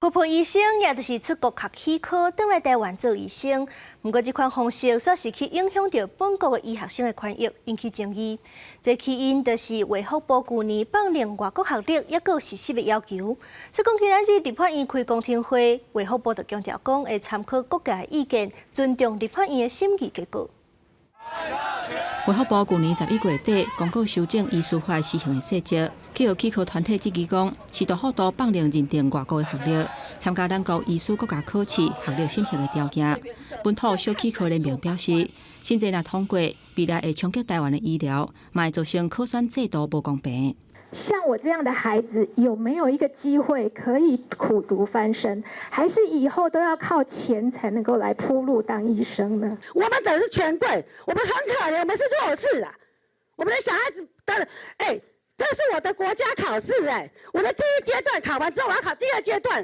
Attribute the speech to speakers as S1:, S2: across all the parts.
S1: 婆婆医生也就是出国学医科，转来台湾做医生。不过，这款方式煞是去影响到本国的医学生的权益，引起争议。这起因就是卫福部去年放令外国学历也有实施的要求。所以讲，今日立法院开公听会，卫福部就强调讲会参考各界的意见，尊重立法院的审议结果。
S2: 卫福部去年11月底公告修正医师法施行的细节，去予机构团体质疑讲，是大幅度放量认定外国的学历，参加咱国医师国家考试学历审核的条件。本土小机构联盟表示，新制若通过，未来会冲击台湾的医疗，嘛会造成考选制度不公平。
S3: 像我这样的孩子，有没有一个机会可以苦读翻身，还是以后都要靠钱才能够来铺路当医生呢？
S4: 我们等的是权贵，我们很可怜，我们是弱势啊！我们的小孩子的，这是我的国家考试我的第一阶段考完之后，我要考第二阶段，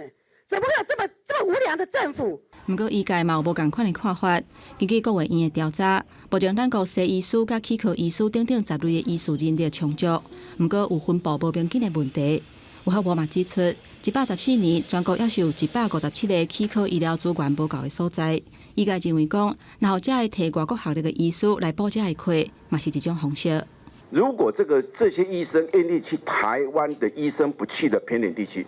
S4: 怎么会有这么无良的政府？
S2: 不过，医界嘛有无同款的看法。根据国卫院的调查，目前咱国西医师甲气科医师等10类的医师人力充足，不过有分布无平均的问题。卫福部嘛指出，114年全国也是有157个气科医疗资源不够的所在。医界认为讲，然后才会提外国学历的医师来补这个课，嘛是一种方式。
S5: 如果这些医生愿意去台湾的医生不去的偏远地区，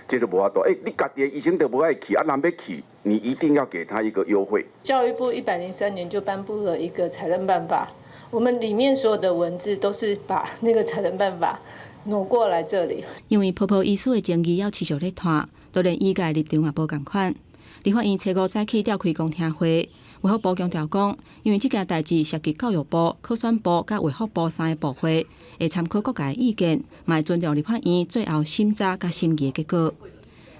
S5: 这都无法度。你家己的医生都不爱去，人要去，你一定要给他一个优惠。
S6: 教育部103年就颁布了一个采认办法，我们里面所有的文字都是把那个采认办法挪过来这里。
S2: 因为婆婆医师的争议要持续咧拖，都连医界立场嘛无共款。立法院初5早起召开公听会，卫福部强调讲，因为这件代志涉及教育部、考选部甲卫福部3个部会，会参考各界的意见，嘛会尊重立法院最后审查甲审议的结果。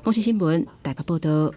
S2: 公视新闻台北报道。